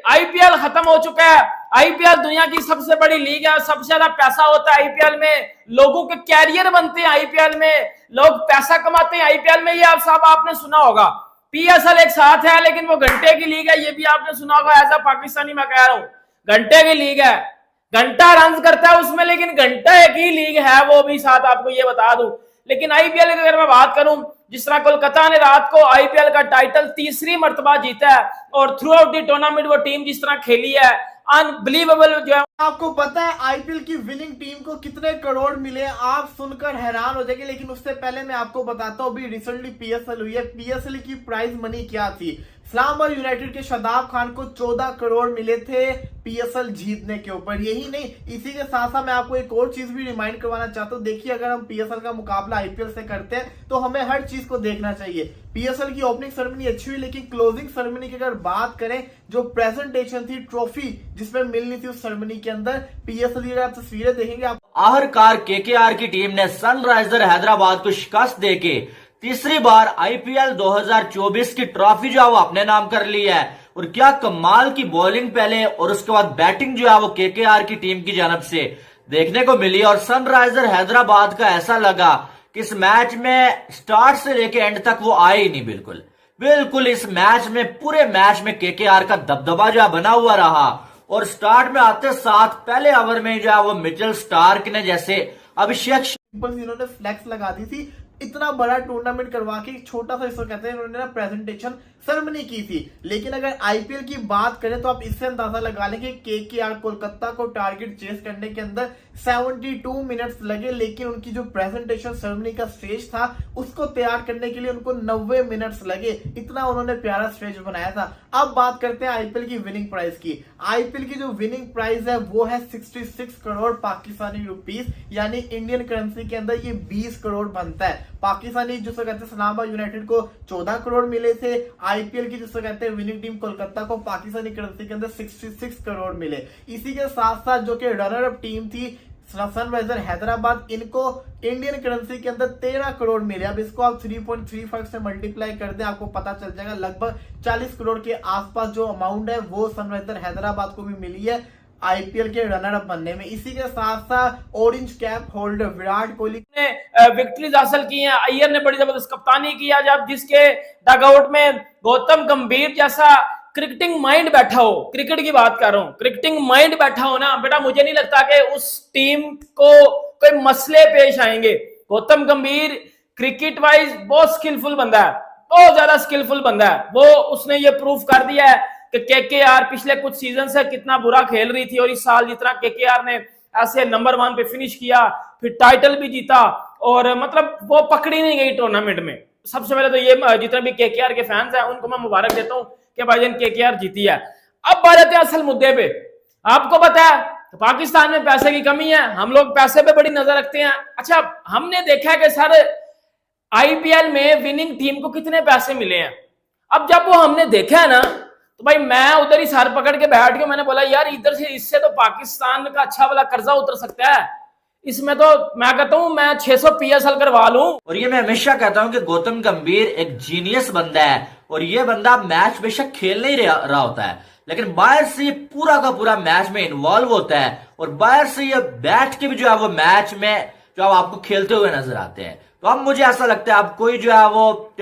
IPL खत्म हो चुका है। आईपीएल दुनिया की सबसे बड़ी लीग है, सबसे ज्यादा पैसा होता है आईपीएल में, लोगों के कैरियर बनते हैं आईपीएल में, लोग पैसा कमाते हैं आईपीएल में। ये आप साहब आपने सुना होगा। पीएसएल एक साथ है लेकिन वो घंटे की लीग है, ये भी आपने सुना होगा। एज अ पाकिस्तानी मैं कह रहा हूं, घंटे की लीग है, घंटा रन करता है उसमें, लेकिन घंटा की लीग है वो भी साथ, आपको ये बता दूं। लेकिन आईपीएल की अगर मैं बात करूं, जिस तरह कोलकाता ने रात को आईपीएल का टाइटल तीसरी मर्तबा जीता है और थ्रू आउट दी टूर्नामेंट वो टीम जिस तरह खेली है, अनबिलीवेबल जो है। आपको पता है आईपीएल की विनिंग टीम को कितने करोड़ मिले? आप सुनकर हैरान हो जाएंगे, लेकिन उससे पहले मैं आपको बताता हूं, अभी रिसेंटली पीएसएल हुई है। पीएसएल की प्राइज मनी क्या थी? इस्लामाबाद यूनाइटेड के शादाब खान को 14 करोड़ मिले थे पीएसएल जीतने के ऊपर। यही नहीं, इसी के साथ साथ मैं आपको एक और चीज भी रिमाइंड करवाना चाहता हूं। देखिए, अगर हम पीएसएल का मुकाबला आईपीएल से करते हैं तो हमें हर चीज को देखना चाहिए। पीएसएल की ओपनिंग सेरेमनी अच्छी हुई, लेकिन क्लोजिंग सेरेमनी की अगर बात करें, जो प्रेजेंटेशन थी, ट्रॉफी जिसमें मिलनी थी उस सेरेमनी के अंदर, पीएसएल की आप तस्वीरें देखेंगे आप। आखिरकार केकेआर की टीम ने सनराइजर हैदराबाद को शिकस्त देके तीसरी बार आईपीएल 2024 की ट्रॉफी जो है वो अपने नाम कर ली है। और क्या कमाल की बॉलिंग पहले और उसके बाद बैटिंग जो है वो केकेआर की टीम की जानब से देखने को मिली। और सनराइजर हैदराबाद का ऐसा लगा कि इस मैच में स्टार्ट से लेके एंड तक वो आए ही नहीं। बिल्कुल इस मैच में, पूरे मैच में केकेआर का दबदबा जो है बना हुआ रहा। और स्टार्ट में आते साथ पहले ओवर में जो है वो मिचेल स्टार्क ने जैसे अभिषेक इन्होंने फ्लैक्स लगा दी थी। इतना बड़ा टूर्नामेंट करवा के छोटा सा, इसको कहते हैं, इन्होंने ना प्रेजेंटेशन सेरेमनी की थी। लेकिन अगर आईपीएल की बात करें तो आप इससे अंदाजा लगा लें कि केकेआर कोलकाता को टारगेट चेस करने के अंदर 72 मिनट्स लगे, लेकिन उनकी जो प्रेजेंटेशन सेरेमनी का स्टेज था उसको तैयार करने के लिए उनको 90 मिनट्स लगे। इतना उन्होंने प्यारा स्टेज बनाया था। अब बात करते हैं आईपीएल की विनिंग प्राइस की। आईपीएल की जो विनिंग प्राइस है वो है 66 करोड़ पाकिस्तानी रुपीस, यानी इंडियन करेंसी के अंदर ये 20 करोड़ बनता है। पाकिस्तानी जिसको कहते हैं इस्लामाबाद यूनाइटेड को 14 करोड़ मिले थे। आईपीएल की जिसको कहते हैं विनिंग टीम कोलकाता को पाकिस्तानी करेंसी के अंदर 66 करोड़ मिले। इसी के साथ साथ जो कि रनर अप टीम थी सनराइजर हैदराबाद, इनको इंडियन करेंसी के अंदर 13 करोड़ मिले। अब इसको आप 3.35 से मल्टीप्लाई कर दें, आपको पता चल जाएगा लगभग 40 करोड़ के आसपास जो अमाउंट है वो सनराइजर हैदराबाद को भी मिली है आईपीएल के रनर अप बनने में। इसी के साथ साथ orange cap holder Virat Kohli ने विक्ट्रीज हासिल की हैं। अय्यर ने बड़ी जबरदस्त कप्तानी किया, जब जिसके डगआउट में गौतम गंभीर जैसा क्रिकेटिंग माइंड बैठा हो, क्रिकेट की बात कर रहा हूं, क्रिकेटिंग माइंड बैठा हो ना बेटा, मुझे नहीं लगता कि उस टीम को कोई मसले पेश आएंगे। गौतम गंभीर क्रिकेट वाइज बहुत स्किलफुल बंदा है, बहुत ज्यादा स्किलफुल बंदा है वो। उसने ये प्रूफ कर दिया है कि केकेआर पिछले कुछ सीजन से कितना बुरा खेल रही थी और इस साल जितना केकेआर ने ऐसे नंबर 1 पे फिनिश किया, फिर टाइटल भी जीता, और मतलब वो पकड़ी नहीं गई टूर्नामेंट में। सबसे पहले तो ये जितने भी केकेआर के फैंस हैं उनको मैं मुबारक देता हूं कि भाईजान केकेआर जीती है। अब बात आते हैं असल मुद्दे पे। आपको पता है तो पाकिस्तान में पैसे की कमी है, हम लोग पैसे पे बड़ी नजर रखते हैं। अच्छा, हमने देखा है कि सर आईपीएल में विनिंग टीम को कितने पैसे मिले हैं। अब जब वो हमने देखा है ना, तो भाई मैं उधर ही सर पकड़ के बैठ गया। मैंने बोला यार इधर से, इससे तो पाकिस्तान का अच्छा वाला कर्जा उतर सकता है। इसमें तो मैं कहता हूं मैं 600 पीएसएल करवा लूं। और ये मैं हमेशा कहता हूं कि गौतम गंभीर एक जीनियस बंदा है। और ये बंदा मैच बेशक खेल नहीं रहा होता है, लेकिन बाहर से ये पूरा का पूरा मैच में इन्वॉल्व होता है। और बाहर से ये बैठ के भी जो है वो मैच में जो आपको खेलते हुए नजर आते हैं। तो अब मुझे ऐसा लगता है अब कोई जो है वो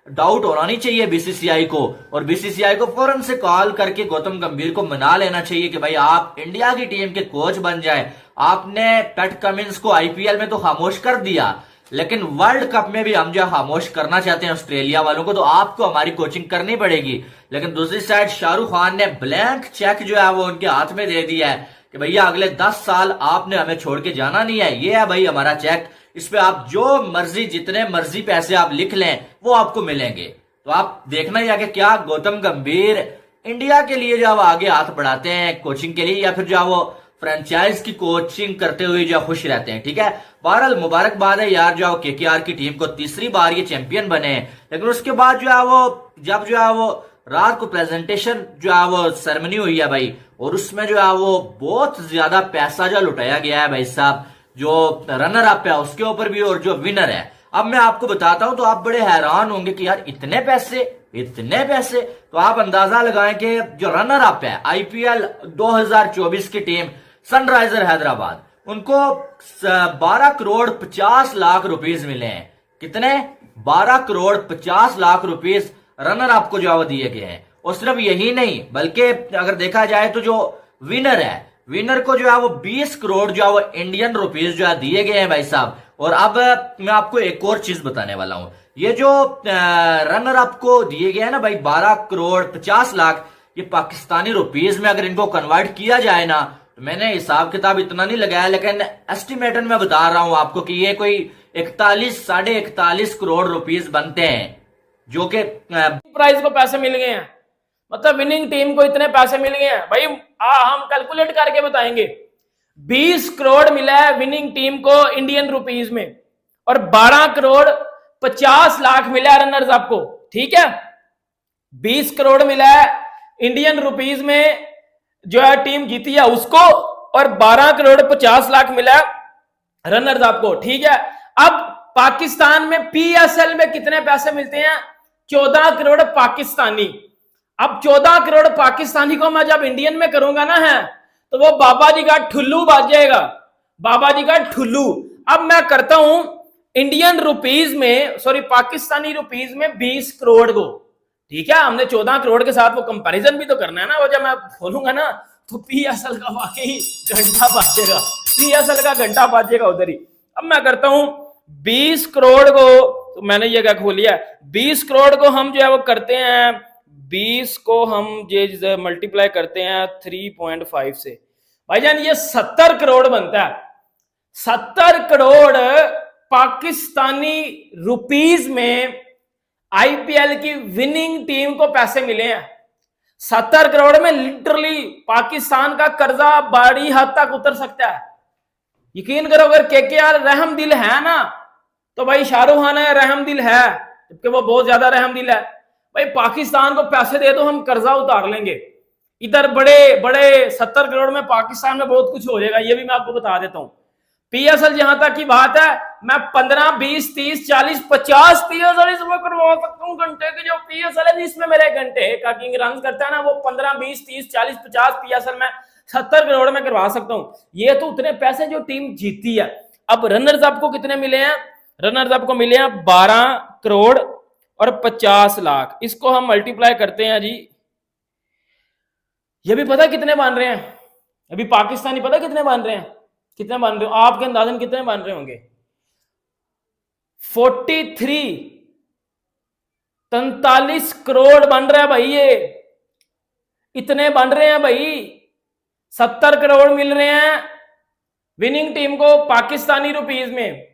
डाउट होना नहीं चाहिए बीसीसीआई को, और बीसीसीआई को फौरन से कॉल करके गौतम गंभीर को मना लेना चाहिए कि भाई आप इंडिया की टीम के कोच बन जाए। आपने पैट कमिंस को आईपीएल में तो खामोश कर दिया, लेकिन वर्ल्ड कप में भी हम जो खामोश करना चाहते हैं ऑस्ट्रेलिया वालों को, तो आपको हमारी कोचिंग करनी पड़ेगी। लेकिन दूसरी साइड शाहरुख खान ने ब्लैंक चेक जो है वो उनके हाथ में दे दिया है कि भैया अगले 10 साल आपने हमें छोड़ के जाना नहीं है, ये है भाई हमारा चेक, इस पे आप जो मर्जी जितने मर्जी पैसे आप लिख लें वो आपको मिलेंगे। तो आप देखना ही है कि क्या गौतम गंभीर इंडिया के लिए जो आगे हाथ बढ़ाते हैं कोचिंग के लिए, या फिर जो वो फ्रेंचाइज की कोचिंग करते हुए जो खुश रहते हैं। ठीक है, बहरहाल मुबारकबाद है यार जो केकेआर की टीम को तीसरी बार ये चैंपियन बने। लेकिन उसके बाद जो है वो जब जो है वो रात को प्रेजेंटेशन जो है वो सेरेमनी हुई है भाई, और उसमें जो है वो बहुत ज्यादा पैसा जो लुटाया गया है भाई साहब। जो रनर अप है उसके ऊपर भी और जो विनर है। अब मैं आपको बताता हूं तो आप बड़े हैरान होंगे कि यार इतने पैसे। तो आप अंदाजा लगाएं कि जो रनर अप है आईपीएल 2024 की टीम सनराइजर हैदराबाद, उनको 12 करोड़ 50 लाख रुपीस मिले हैं। कितने? 12 crore 50 lakh rupees runner up को जो दिए गए हैं। और सिर्फ यही नहीं, बल्कि अगर देखा जाए तो जो विनर है, विनर को जो है वो 20 करोड़ जो है वो इंडियन रुपीस जो है दिए गए हैं भाई साहब। और अब मैं आपको एक और चीज बताने वाला हूं। ये जो रनर अप को दिए गए हैं ना भाई 12 करोड़ 50 लाख, ये पाकिस्तानी रुपीस में अगर इनको कन्वर्ट किया जाए ना, तो मैंने हिसाब किताब इतना नहीं लगाया, लेकिन एस्टिमेटन में बता रहा हूं आपको कि ये कोई 41-41.5 करोड़ रुपीस बनते हैं, जो कि प्राइज को पैसे मिल गए हैं, मतलब विनिंग टीम को इतने पैसे मिल गए हैं भाई। हम कैलकुलेट करके बताएंगे। 20 करोड़ मिला है विनिंग टीम को इंडियन रुपीस में, और 12 करोड़ 50 लाख मिला है रनर्स अप को। ठीक है, 20 करोड़ मिला है इंडियन रुपीस में जो है टीम जीती है उसको, और 12 करोड़ 50 लाख मिला है रनर्स अप को। ठीक है, अब पाकिस्तान में पीएसएल में कितने पैसे मिलते हैं? 14 करोड़ पाकिस्तानी। अब 14 करोड़ पाकिस्तानी को मैं जब इंडियन में करूंगा ना है, तो वो बाबा जी का ठुल्लू बाज जाएगा, बाबा जी का ठुल्लू। अब मैं करता हूं इंडियन रुपीस में, सॉरी पाकिस्तानी रुपीस में 20 करोड़ को। ठीक है, हमने 14 करोड़ के साथ वो कंपैरिजन भी तो करना है ना। वो जब मैं बोलूंगा ना तो पीएसएल का वाकई घंटा बाजेगा, पीएसएल का घंटा बाजेगा उधर ही। अब मैं करता हूं 20 करोड़ को, तो मैंने ये क्या खोल लिया, 20 करोड़ को हम जो है वो करते हैं, 20 को हम ये मल्टीप्लाई करते हैं 3.5 से, भाईजान ये 70 करोड़ बनता है। 70 करोड़ पाकिस्तानी रुपीस में आईपीएल की विनिंग टीम को पैसे मिले हैं। 70 करोड़ में लिटरली पाकिस्तान का कर्जा बड़ी हद तक उतर सकता है। यकीन करो, अगर केकेआर रहम दिल है ना, तो भाई शाहरुख खान है रहम दिल है, जबकि वो बहुत ज्यादा रहम दिल है। भाई पाकिस्तान को पैसे दे दो, हम कर्जा उतार लेंगे। इधर बड़े बड़े 70 करोड़ में पाकिस्तान में बहुत कुछ हो जाएगा, ये भी मैं आपको बता देता हूं। पीएसएल जहां तक की बात है, मैं 15, 20, 30, 40, 50 पीएसएल इसमें करवा सकता हूं। घंटे के जो पीएसएल है जिसमें मेरे घंटे का किंग रन करता है ना, वो 15, 20, 30, 40, 50 पीएसएल में 70 करोड़ में करवा सकता हूं। ये तो उतने पैसे जो टीम जीती है। अब रनर्स अप को कितने मिले हैं? रनर्स अप को मिले हैं 12 करोड़ और 50 लाख। इसको हम मल्टीप्लाई करते हैं जी, ये भी पता कितने बन रहे हैं? अभी पाकिस्तानी पता कितने बन रहे हैं? कितने बन रहे हो आपके अंदाजन? कितने बन रहे होंगे? 43 करोड़ बन रहा है भाई। ये इतने बन रहे हैं भाई। 70 करोड़ मिल रहे हैं विनिंग टीम को पाकिस्तानी रुपीस में,